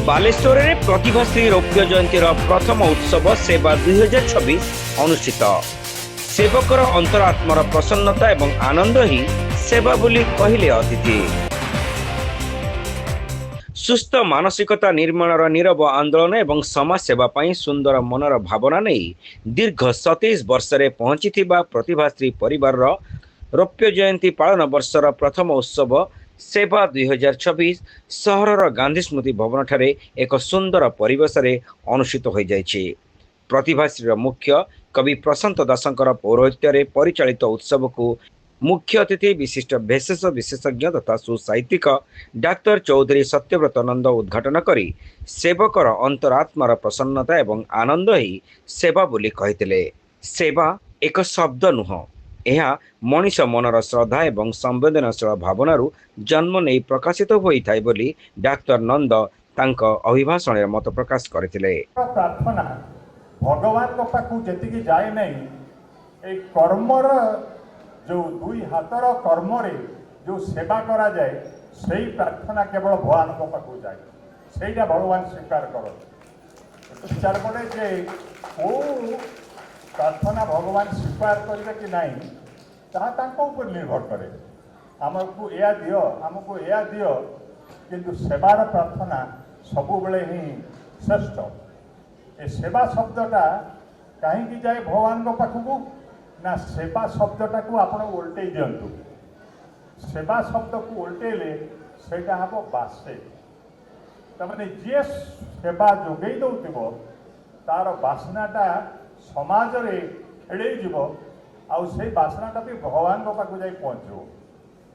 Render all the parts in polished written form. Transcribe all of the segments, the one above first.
बालेश्वर में प्रतिभाश्री रौप्य जयंती प्रथम उत्सव सेवा 2026 अनुष्ठित। सेवकर अंतरात्मार प्रसन्नता एवं आनंद ही सेवा बोली कहले अतिथि। सुस्थ मानसिकता निर्माण नीरव आंदोलन एवं समाज सेवा पई सुंदर मनर भावना नहीं दीर्घ 27 वर्ष रे पहुंची प्रतिभाश्री परिवार रौप्य जयंती पालन वर्षर प्रथम उत्सव सेवा 2026 सहरर गांधी स्मृति भवन ठारे एक सुंदर परिवेश अनुष्ठित हो जाइछि। प्रतिभाश्री मुख्य कवि प्रशांत दासंकर पौरोहित्य परिचालित उत्सव को मुख्य अतिथि विशिष्ट भेषज विशेषज्ञ तथा सुसाहित्यिक डाक्टर चौधरी सत्यव्रत नंद उद्घाटन करी सेवकर अंतरात्मार प्रसन्नता एवं आनंद ही सेवा बोली कहिथिले। सेवा एक शब्द नुह, यह मनीष मनर श्रद्धा एवं संवेदनशील भावनारू जन्म नहीं प्रकाशित होइथाय बोली डाक्टर नंद तांक अभिभाषण में मत प्रकाश करथिले। प्रार्थना भगवान को पाखु जेतिकी जाए नहीं ए कर्मर जो दुई हाथर कर्म रे जो सेवा करा जाए सही प्रार्थना केवल भगवान को पाखु जाए, सेटा भगवान स्वीकार कर विचार करे जे ओ प्रार्थना भगवान स्वीकार करेंगे कि नहीं ऊपर निर्भर करे। आमको या दियो आमको या दियो, किंतु सेवार प्रार्थना सबु बेले ही श्रेष्ठ। ए सेवा शब्दटा कहीं जाए भगवान को पाखक ना सेवा शब्दटा को आप उल्टे दिंतु। सेवा शब्द को उल्टेले सेटा हम बासे तमाने जी सेवा जोगे दौथिब तार बासनाटा समाज रे खेड़े जीव आउ से बासनाटा भी भगवान को पाखु जाई पहुँचो।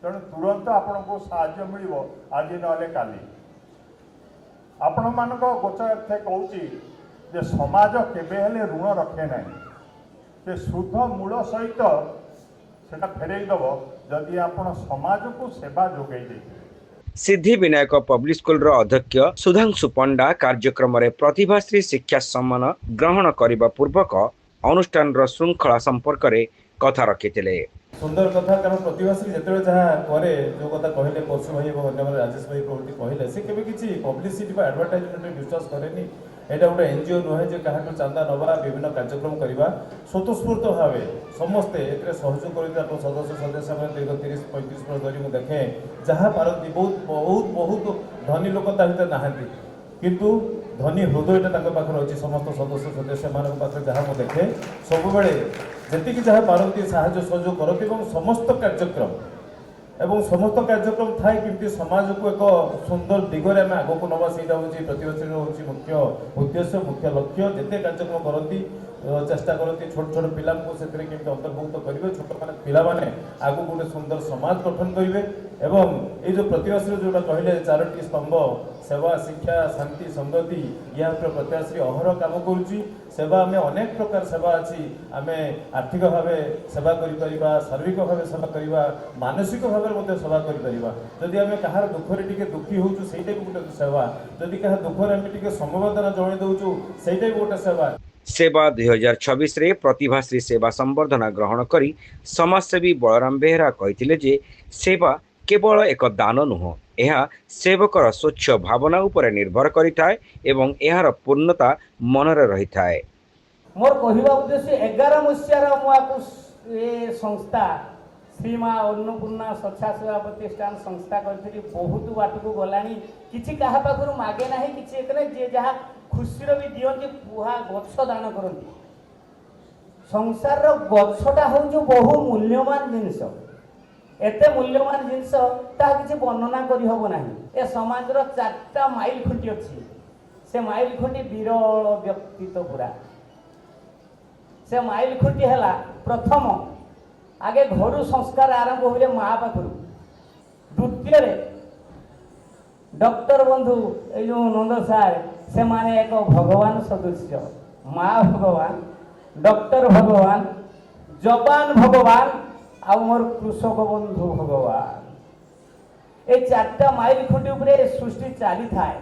तेणु तुरंत आपण को साहाय्य मिल आज ना काली। आपण मान गोचर कहूँ जे समाज केबे हेले ऋण रखे ना से शुद्ध मूल सहित सेटा फेरई दब जदि आपण समाज को सेवा जोगे दे। सिद्धि विनायक पब्लिक स्कूल अध्यक्ष सुधांशु पंडा कार्यक्रम में प्रतिभाश्री शिक्षा सम्मान ग्रहण करने पूर्वक अनुष्ठान श्रृंखला संपर्क में कथा रखिथिले। सुंदर कथा कारण प्रतिभाश्री जिते जहाँ करे जो कथा कहले परशु भाई और अन्य राजेश भाई प्रभृति कहले से केबे किछि पब्लिसिटी बा एडवर्टाइजमेंट विश्वास करेनी। एटा गोटे एनजीओ नुहे जे कहाटो चांदा नवा विभिन्न कार्यक्रम करवा स्वतःस्फूर्त भाव समस्ते एतरे सहयोग करता सदस्य सदस्य में दीर्घ 30-35 वर्ष धरी मुझे देखे जहाँ पारती बहुत बहुत बहुत धनी लोक नहांती किंतु धनी हृदयटा पाखे अच्छी समस्त सदस्य सदस्य मान पाखे जहाँ मुझे देखे सब बेले जी जहाँ पारती साहाय्य सहयोग करती समस्त कार्यक्रम एवं समस्त कार्यक्रम थाए कि समाज को एक सुंदर दिगरे आम आग को नवा से प्रतिभाश्री हूँ मुख्य उद्देश्य मुख्य लक्ष्य जिते कार्यक्रम करती चेष्टा करती छोट छोट पिला अंतर्भुक्त करेंगे छोट मैंने पिला माने आगु गोटे सुंदर समाज गठन करेंगे एवं ये जो प्रतिभाश्री जोटा कहले 4टी स्तंभ सेवा शिक्षा शांति समृद्धि या प्रतिभाश्री अहर काम करुच्ची। सेवा आम अनेक प्रकार सेवा अच्छी आम आर्थिक भाव सेवा करा शारीरिक भाव सेवा करवा मानसिक भाव सेवा करी आम कहार दुखरे टी दुखी होचु सेटा भी गोटे सेवा जदि क्या दुखरे आम टी समवेदना जन दौचु सेटा भी गोटे सेवा। सेवा 2026 रे प्रतिभाश्री सेवा संवर्धना ग्रहण करी समाजसेवी बलराम बेहरा कहिथिले जे सेवा केवल एक दान नुह, यह सेवकर स्वच्छ भावना उपर निर्भर करिथाय एवं एहार पूर्णता मनरे रहिथाय। मोर कहिबा उद्देश्य 11 मसियार मुआकु ए संस्था श्रीमा अन्नपूर्णा स्वच्छा सेवा प्रतिष्ठान संस्था करथि बहुत बाटकू गलानी किछि काहा पाखरु मागे नाही किछि एकरे जे जहा खुशीर भी दियंती पुहा गछ दान करती। संसार गछटा हूँ जो बहु मूल्यवान जिनस एते मूल्यवान जिनस ता किसी वर्णना करि हबो नाही। ए समाज रो 4टा माइल खुंटी अछि से माइल खुंटी विरल व्यक्तित्व पूरा से माइल खुंटी हला प्रथम आगे घर संस्कार आरंभ होले माँ पाखरु, द्वितीय रे डॉक्टर बंधु ए जो नंद सार से माने एक भगवान सदस्य माँ भगवान डॉक्टर भगवान जवान भगवान आ मोर कृषक बंधु भगवान ए 4टा माइल खुंटी उपरे सृष्टि चली थाए।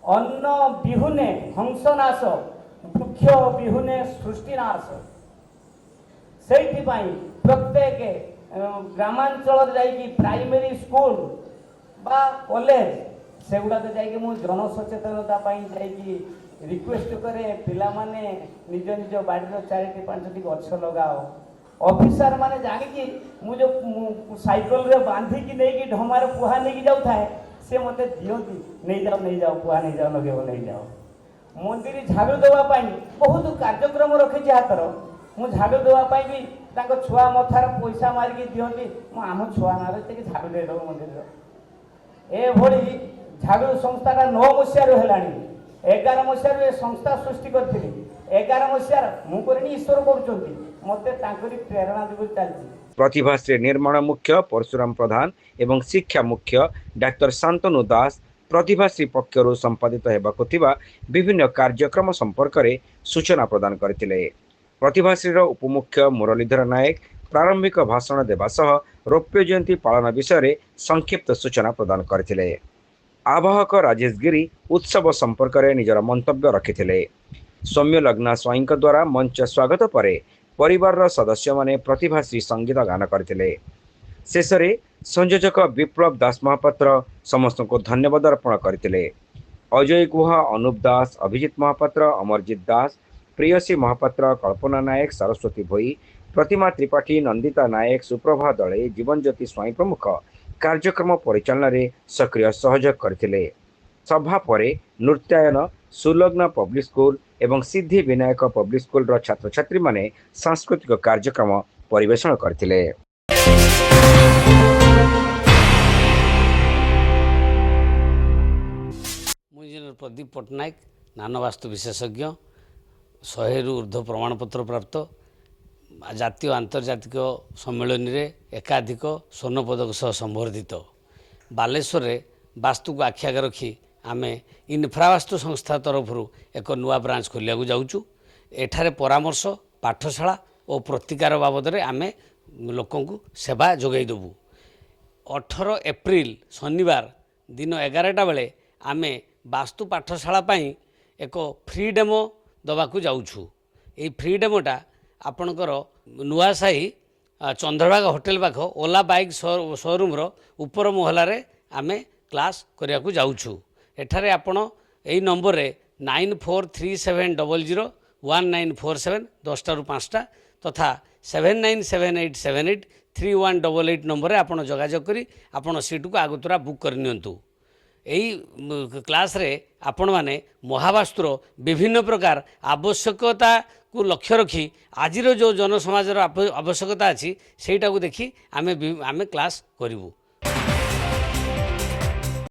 अन्न बिहुने हंस नाश वृक्ष बिहुने सृष्टि नाश से प्रत्येक ग्रामांचल प्राइमरी स्कूल बा कॉलेज ସେଗୁଡ଼ାକ ଯାଇକି ମୁଁ ଜନସଚେତନତା ପାଇଁ ଯାଇକି ରିକ୍ୱେଷ୍ଟ କରେ ପିଲାମାନେ ନିଜ ନିଜ ବାଡ଼ିର 4ଟି 5ଟି ଗଛ ଲଗାଅ। ଅଫିସର ମାନେ ଜାଣିକି ମୁଁ ଯେଉଁ ସାଇକେଲରେ ବାନ୍ଧିକି ନେଇକି ଢମାରେ ପୁହା ନେଇକି ଯାଉଥାଏ ସେ ମୋତେ ଦିଅନ୍ତି ନେଇଯାଅ ପୁହା ନେଇଯାଅ ଲଗେଇବ ନେଇଯାଅ। ମନ୍ଦିର ଝାଡ଼ୁ ଦେବା ପାଇଁ ବହୁତ କାର୍ଯ୍ୟକ୍ରମ ରଖିଛି ହାତର। ମୁଁ ଝାଡ଼ୁ ଦେବା ପାଇଁ ବି ତାଙ୍କ ଛୁଆ ମଥାର ପଇସା ମାରିକି ଦିଅନ୍ତି। ମୁଁ ଆମ ଛୁଆ ନାଁରେ ଟିକେ ଝାଡ଼ୁ ଦେଇଦେବ ମନ୍ଦିରର। ଏଭଳି ଝାଡ଼ୁ ସଂସ୍ଥାଟା 9 ମସିହାରୁ ହେଲାଣି। 11 ମସିହାରୁ ଏ ସଂସ୍ଥା ସୃଷ୍ଟି କରିଥିଲି। 11 ମସିହାର ମୁଁ କରିନି, ଈଶ୍ୱର କରୁଛନ୍ତି। ମୋତେ ତାଙ୍କରି ପ୍ରେରଣା ଯୋଗୁଁ ଚାଲିଛି। ପ୍ରତିଭାଶ୍ରୀ ନିର୍ମାଣ ମୁଖ୍ୟ ପରଶୁରାମ ପ୍ରଧାନ ଏବଂ ଶିକ୍ଷା ମୁଖ୍ୟ ଡାକ୍ତର ଶାନ୍ତନୁ ଦାସ ପ୍ରତିଭାଶ୍ରୀ ପକ୍ଷରୁ ସମ୍ପାଦିତ ହେବାକୁ ଥିବା ବିଭିନ୍ନ କାର୍ଯ୍ୟକ୍ରମ ସମ୍ପର୍କରେ ସୂଚନା ପ୍ରଦାନ କରିଥିଲେ। ପ୍ରତିଭାଶ୍ରୀର ଉପମୁଖ୍ୟ ମୁରଲୀଧର ନାୟକ ପ୍ରାରମ୍ଭିକ ଭାଷଣ ଦେବା ସହ ରୌପ୍ୟ ଜୟନ୍ତୀ ପାଳନ ବିଷୟରେ ସଂକ୍ଷିପ୍ତ ସୂଚନା ପ୍ରଦାନ କରିଥିଲେ। ଆବାହକ ରାଜେଶ ଗିରି ଉତ୍ସବ ସମ୍ପର୍କରେ ନିଜର ମନ୍ତବ୍ୟ ରଖିଥିଲେ। ସୌମ୍ୟଲଗ୍ନା ସ୍ୱାଇଁଙ୍କ ଦ୍ୱାରା ମଞ୍ଚ ସ୍ୱାଗତ ପରେ ପରିବାରର ସଦସ୍ୟମାନେ ପ୍ରତିଭାଶ୍ରୀ ସଙ୍ଗୀତ ଗାନ କରିଥିଲେ। ଶେଷରେ ସଂଯୋଜକ ବିପ୍ଳବ ଦାସ ମହାପାତ୍ର ସମସ୍ତଙ୍କୁ ଧନ୍ୟବାଦ ଅର୍ପଣ କରିଥିଲେ। ଅଜୟ ଗୁହା, ଅନୁପ ଦାସ, ଅଭିଜିତ ମହାପାତ୍ର, ଅମରଜିତ ଦାସ, ପ୍ରିୟସୀ ମହାପାତ୍ର, କଳ୍ପନା ନାୟକ, ସରସ୍ୱତୀ ଭୋଇ, ପ୍ରତିମା ତ୍ରିପାଠୀ, ନନ୍ଦିତା ନାୟକ, ସୁପ୍ରଭା ଦଳେ, ଜୀବନଜ୍ୟୋତି ସ୍ୱାଇଁ ପ୍ରମୁଖ କାର୍ଯ୍ୟକ୍ରମ ପରିଚାଳନାରେ ସକ୍ରିୟ ସହଯୋଗ କରିଥିଲେ। ସଭା ପରେ ନୃତ୍ୟାୟନ, ସୁଲଗ୍ନା ପବ୍ଲିକ ସ୍କୁଲ ଏବଂ ସିଦ୍ଧି ବିନାୟକ ପବ୍ଲିକ ସ୍କୁଲର ଛାତ୍ରଛାତ୍ରୀମାନେ ସାଂସ୍କୃତିକ କାର୍ଯ୍ୟକ୍ରମ ପରିବେଷଣ କରିଥିଲେ। ମୁଁ ଇଞ୍ଜିନିୟର ପ୍ରଦୀପ ପଟ୍ଟନାୟକ, ନାନବାସ୍ତୁ ବିଶେଷଜ୍ଞ, 100ରୁ ଊର୍ଦ୍ଧ୍ୱ ପ୍ରମାଣପତ୍ର ପ୍ରାପ୍ତ, ଜାତୀୟ ଆନ୍ତର୍ଜାତିକ ସମ୍ମିଳନୀରେ ଏକାଧିକ ସ୍ୱର୍ଣ୍ଣପଦକ ସହ ସମ୍ବର୍ଦ୍ଧିତ। ବାଲେଶ୍ୱରରେ ବାସ୍ତୁକୁ ଆଖି ଆଗରେ ରଖି ଆମେ ଇନଫ୍ରାବାସ୍ତୁ ସଂସ୍ଥା ତରଫରୁ ଏକ ନୂଆ ବ୍ରାଞ୍ଚ ଖୋଲିବାକୁ ଯାଉଛୁ। ଏଠାରେ ପରାମର୍ଶ, ପାଠଶାଳା ଓ ପ୍ରତିକାର ବାବଦରେ ଆମେ ଲୋକଙ୍କୁ ସେବା ଯୋଗାଇ ଦେବୁ। 18 ଏପ୍ରିଲ ଶନିବାର ଦିନ 11ଟା ବେଳେ ଆମେ ବାସ୍ତୁ ପାଠଶାଳା ପାଇଁ ଏକ ଫ୍ରି ଡେମୋ ଦେବାକୁ ଯାଉଛୁ। ଏହି ଫ୍ରି ଡେମୋଟା ଆପଣଙ୍କର ନୂଆସାହି ଚନ୍ଦ୍ରଭାଗା ହୋଟେଲ ପାଖ ଓଲା ବାଇକ୍ ଶୋରୁମ୍ର ଉପର ମହଲାରେ ଆମେ କ୍ଲାସ୍ କରିବାକୁ ଯାଉଛୁ। ଏଠାରେ ଆପଣ ଏହି ନମ୍ବରରେ 9437001947 10ଟାରୁ 5ଟା ତଥା 7978783188 ନମ୍ବରରେ ଆପଣ ଯୋଗାଯୋଗ କରି ଆପଣ ସିଟ୍କୁ ଆଗତୁରା ବୁକ୍ କରିନିଅନ୍ତୁ। ଏହି କ୍ଲାସ୍ରେ ଆପଣମାନେ ମହାବାସ୍ତୁର ବିଭିନ୍ନ ପ୍ରକାର ଆବଶ୍ୟକତାକୁ ଲକ୍ଷ୍ୟ ରଖି ଆଜିର ଯେଉଁ ଜନସମାଜର ଆବଶ୍ୟକତା ଅଛି ସେଇଟାକୁ ଦେଖି ଆମେ କ୍ଲାସ୍ କରିବୁ।